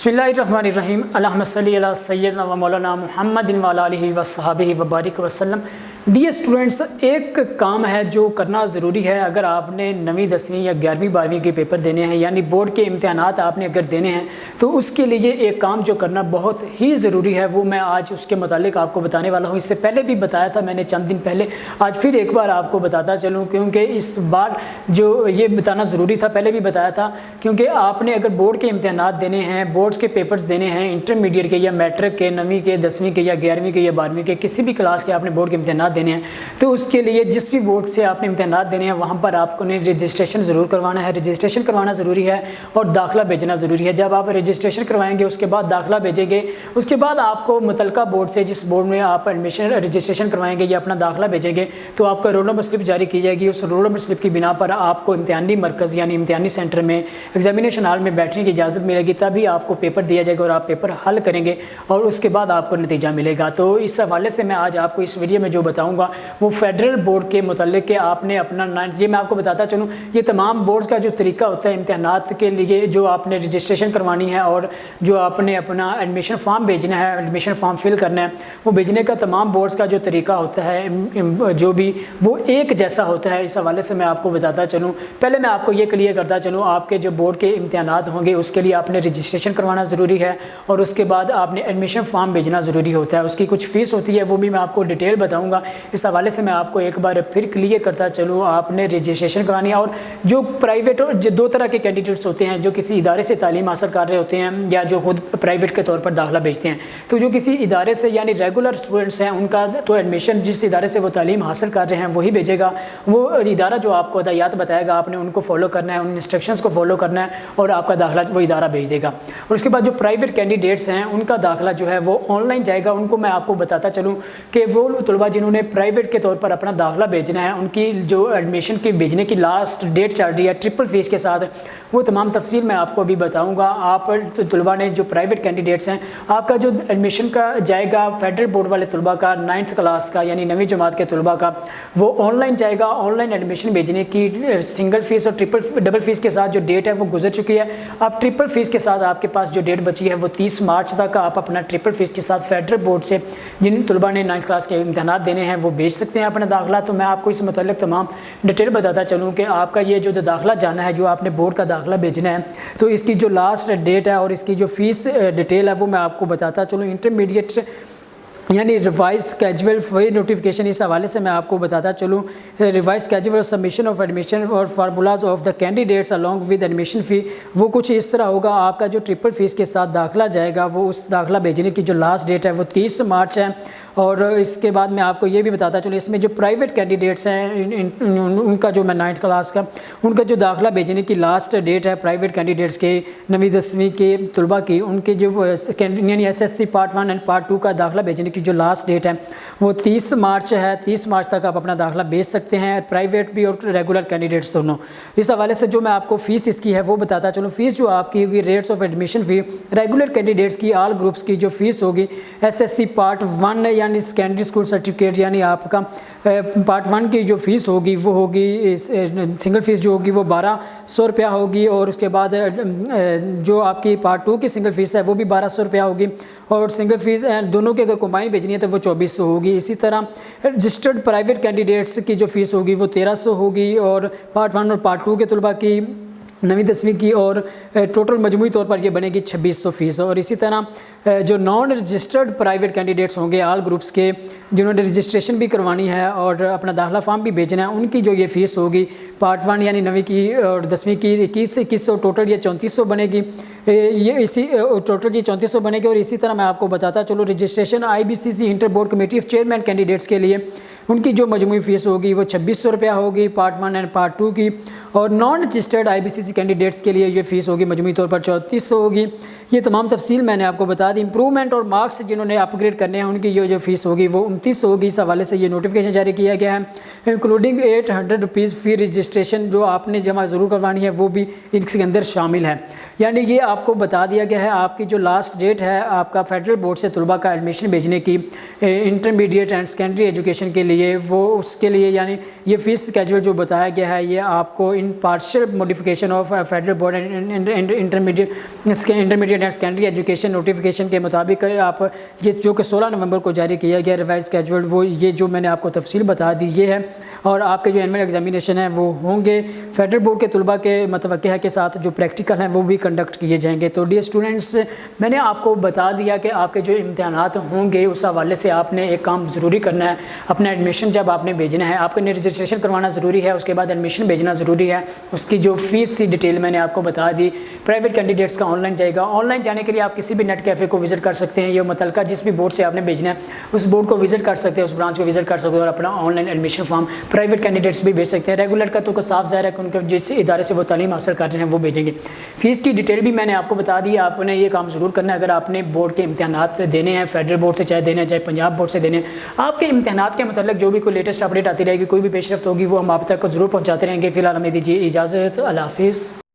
बिस्मिल्लाहिर्रहमानिर्रहीम अल्लाहुम्मा सल्ली अला सय्यदना व मौलाना मुहम्मदिन व अला आलिहि व सहाबिहि व बारिक वसल्लम। डियर स्टूडेंट्स, एक काम है जो करना ज़रूरी है। अगर आपने 9वीं 10वीं या 11वीं 12वीं के पेपर देने हैं, यानी बोर्ड के इम्तिहानात आपने अगर देने हैं, तो उसके लिए एक काम जो करना बहुत ही ज़रूरी है, वो मैं आज उसके मुतालिक आपको बताने वाला हूँ। इससे पहले भी बताया था मैंने चंद दिन पहले, आज फिर एक बार आपको बताता चलूँ, क्योंकि इस बार जो ये बताना ज़रूरी था, पहले भी बताया था। क्योंकि आपने अगर बोर्ड के इम्तिहानात देने हैं, बोर्ड्स के पेपर्स देने हैं, इंटरमीडिएट के या मैट्रिक के, 9वीं के, 10वीं के या 11वीं के या 12वीं के, किसी भी क्लास के आपने बोर्ड के इम्तिहानात देने हैं, तो उसके लिए जिस भी बोर्ड से आपने इम्तिहानात देने हैं वहाँ पर आपको रजिस्ट्रेशन ज़रूर करवाना है। रजिस्ट्रेशन करवाना ज़रूरी है और दाखिला भेजना ज़रूरी है। जब आप रजिस्ट्रेशन करवाएंगे, उसके बाद दाखिला भेजेंगे, उसके बाद आपको मुतलका बोर्ड से, जिस बोर्ड में आप एडमिशन रजिस्ट्रेशन करवाएंगे या अपना दाखिला भेजेंगे, तो आपका रोल नंबर स्लिप जारी की जाएगी। उस रोल नंबर स्लिप की बिना पर आपको इम्तिहानी मरकज़ यानी इम्तिहानी सेंटर में, एग्जामिनेशन हॉल में बैठने की इजाज़त मिलेगी। तभी आपको पेपर दिया जाएगा और आप पेपर हल करेंगे और उसके बाद आपको नतीजा मिलेगा। तो इस हवाले से मैं आज आपको इस वीडियो में जो बताऊँगा वो फेडरल बोर्ड के मुतल्लिक़ के आपने अपना 9th, ये मैं आपको बताता चलूँ, ये तमाम बोर्ड्स का जो तरीका होता है इम्तिहानात के लिए, जो आपने रजिस्ट्रेशन करवानी है और जो आपने अपना एडमिशन फॉर्म भेजना है, एडमिशन फॉर्म फिल करना है, वो भेजने का तमाम बोर्ड्स का जो तरीका होता है, जो भी वो एक जैसा होता है। इस हवाले से मैं आपको बताता चलूँ। पहले मैं आपको ये क्लियर करता चलूँ, आपके जो बोर्ड के इम्तिहानात होंगे उसके लिए आपने रजिस्ट्रेशन करवाना ज़रूरी है और उसके बाद आपने एडमिशन फॉर्म भेजना ज़रूरी होता है। उसकी कुछ फ़ीस होती है, वो भी मैं आपको डिटेल बताऊँगा। इस हवाले से मैं आपको एक बार फिर क्लियर करता चलूँ, आपने रजिस्ट्रेशन करवानी है। और जो प्राइवेट और जो दो तरह के कैंडिडेट्स होते हैं, जो किसी इदारे से तालीम हासिल कर रहे होते हैं या जो खुद प्राइवेट के तौर पर दाखिला भेजते हैं, तो जो किसी इदारे से यानी रेगुलर स्टूडेंट्स हैं, उनका तो एडमिशन जिस इदारे से वो तालीम हासिल कर रहे हैं वही भेजेगा। वो इदारा जो आपको हदायत बताएगा, आपने उनको फॉलो करना है, उन इंस्ट्रक्शंस को फॉलो करना है और आपका दाखिला वो इदारा भेज देगा। और उसके बाद जो प्राइवेट कैंडिडेट्स हैं, उनका दाखिला जो है वो ऑनलाइन जाएगा। उनको मैं आपको बताता चलूँ कि वो तलबा जिन्होंने प्राइवेट के तौर पर अपना दाखिला भेजना है, उनकी जो एडमिशन की भेजने की लास्ट डेट चल रही है ट्रिपल फीस के साथ, वो तमाम तफसील मैं आपको अभी बताऊंगा। आप तलबा ने जो प्राइवेट कैंडिडेट्स हैं, आपका जो एडमिशन का जाएगा फेडरल बोर्ड वाले तलबा का 9th क्लास का यानी 9वीं जमात के तलबा का, वो ऑनलाइन जाएगा। ऑनलाइन एडमिशन भेजने की सिंगल फीस और डबल फीस के साथ जो डेट है वो गुजर चुकी है। अब ट्रिपल फीस के साथ आपके पास जो डेट बची है वो 30 मार्च तक आप अपना ट्रिपल फीस के साथ फेडरल बोर्ड से जिन तलबा ने 9th क्लास के इम्तिहानात देने हैं वो भेज सकते हैं अपना दाखिला। तो मैं आपको इस मतलब तमाम डिटेल बताता चलूँ कि आपका ये जो दाखिला जाना है, जो आपने बोर्ड का दाखिला भेजना है, तो इसकी जो लास्ट डेट है और इसकी जो फ़ीस डिटेल है वो मैं आपको बताता चलूँ। इंटरमीडिएट यानी रिवाइज कैजुअल फी नोटिफिकेशन, इस हवाले से मैं आपको बताता चलूँ। Revise casual submission of admission और formulas of the candidates along with admission fee, वो कुछ इस तरह होगा। आपका जो ट्रिपल फीस के साथ दाखिला जाएगा, वो उस दाखिला भेजने की जो लास्ट डेट है वो 30 मार्च है। और इसके बाद मैं आपको ये भी बताता चलूँ, इसमें जो प्राइवेट कैंडिडेट्स हैं उनका जो मैं 9th क्लास का, उनका जो दाखिला भेजने की लास्ट डेट है प्राइवेट कैंडिडेट्स के 9वीं 10वीं के तलबा की, उनके जो यानी SSC पार्ट 1 एंड पार्ट 2 का दाखिला भेजने की जो लास्ट डेट है वो 30 मार्च है। 30 मार्च तक आप अपना दाखिला भेज सकते हैं, प्राइवेट भी और रेगुलर कैंडिडेट्स दोनों। इस हवाले से जो मैं आपको फ़ीस इसकी है वो बताता चलूँ। फ़ीस जो आपकी होगी, rates of admission fee regular candidates की ऑल ग्रुप्स की जो फ़ीस होगी, SSC पार्ट 1 यानी सेकेंडरी स्कूल सर्टिफिकेट, यानी आपका पार्ट 1 की जो फ़ीस होगी वो होगी, सिंगल फ़ीस जो होगी वो 1200 रुपया होगी। और उसके बाद जो आपकी पार्ट 2 की सिंगल फ़ीस है वो भी 1200 रुपया होगी। और सिंगल फ़ीस दोनों के अगर कंबाइन भेजनी है तो वो 2400 होगी। इसी तरह रजिस्टर्ड प्राइवेट कैंडिडेट्स की जो फ़ीस होगी वो 1300 होगी। और पार्ट 1 और पार्ट 2 के तलबा की 9वीं 10वीं की और टोटल मजमूई तौर पर ये बनेगी 2600 फ़ीस। और इसी तरह जो नॉन रजिस्टर्ड प्राइवेट कैंडिडेट्स होंगे ऑल ग्रुप्स के, जिन्होंने रजिस्ट्रेशन भी करवानी है और अपना दाखिला फॉर्म भी भेजना है, उनकी जो ये फ़ीस होगी पार्ट 1 यानी 9वीं की और 10वीं की 2100, टोटल ये 3400 बनेगी। ये इसी टोटल ये 3400 बनेगी। और इसी तरह मैं आपको बताता चलो, registration IBCC inter board committee of chairman candidates के लिए उनकी जो मजमूई फ़ीस होगी वो 2600 रुपया होगी पार्ट 1 एंड पार्ट 2 की। और नॉन रजिस्टर्ड IBCC कैंडिडेट्स के लिए ये फ़ीस होगी मजमूई तौर पर 3400 होगी। ये तमाम तफसील मैंने आपको बता दी। इंप्रूवमेंट और मार्क्स जिन्होंने अपग्रेड करने हैं उनकी ये जो फ़ीस होगी वो 2900 होगी। इस हवाले से ये नोटिफिकेशन जारी किया गया है। इंक्लूडिंग 800 रुपीज़ फ़ी रजिस्ट्रेशन जो आपने जमा ज़रूर करवानी है वो भी इसके अंदर शामिल है। यानी ये آپ کو بتا دیا گیا ہے آپ کی جو لاسٹ ڈیٹ ہے آپ کا فیڈرل بورڈ سے طلباء کا ایڈمیشن بھیجنے کی انٹرمیڈیٹ اینڈ سیکنڈری ایجوکیشن کے لیے، وہ اس کے لیے یعنی یہ فیس اسکیجول جو بتایا گیا ہے یہ آپ کو in partial modification of federal board intermediate and secondary education notification کے مطابق آپ یہ جو کہ 16 نومبر کو جاری کیا گیا ریوائز اسکیجول، وہ یہ جو میں نے آپ کو تفصیل بتا دی یہ ہے، اور آپ کے جو اینول ایگزامینیشن ہیں وہ ہوں گے فیڈرل بورڈ کے طلباء کے متوقع کے ساتھ جو پریکٹیکل ہیں وہ بھی کنڈکٹ کیے جائیں گے۔ تو ڈیئر اسٹوڈنٹس، میں نے آپ کو بتا دیا کہ آپ کے جو امتحانات ہوں گے اس حوالے سے آپ نے ایک کام ضروری کرنا ہے، اپنا ایڈمیشن جب آپ نے بھیجنا ہے آپ نے رجسٹریشن کروانا ضروری ہے، اس کے بعد ایڈمیشن بھیجنا ضروری ہے۔ اس کی جو فیس تھی ڈیٹیل میں نے آپ کو بتا دی۔ پرائیویٹ کینڈیڈیٹس کا آن لائن جائے گا، آن لائن جانے کے لیے آپ کسی بھی نیٹ کیفے کو وزٹ کر سکتے ہیں، یہ متعلقہ جس بھی بورڈ سے آپ نے بھیجنا ہے اس بورڈ کو وزٹ کر سکتے ہیں، اس برانچ کو وزٹ کر سکتے ہیں اور اپنا on line admission form private candidates بھی بھیج سکتے ہیں۔ ریگولر کا تو صاف ظاہر ہے کہ ان کے جس ادارے سے وہ تعلیم حاصل کر رہے ہیں وہ بھیجیں گے۔ فیس کی ڈیٹیل بھی میں نے آپ کو بتا دی، آپ نے یہ کام ضرور کرنا ہے اگر آپ نے بورڈ کے امتحانات دینے ہیں، فیڈرل بورڈ سے چاہے دینے ہیں چاہے پنجاب بورڈ سے دینے ہیں۔ آپ کے امتحانات کے متعلق جو بھی کوئی لیٹسٹ اپڈیٹ آتی رہے گی، کوئی بھی پیش رفت ہوگی وہ ہم آپ تک ضرور پہنچاتے رہیں گے۔ فی الحال ہمیں دیجیے اجازت، اللہ حافظ۔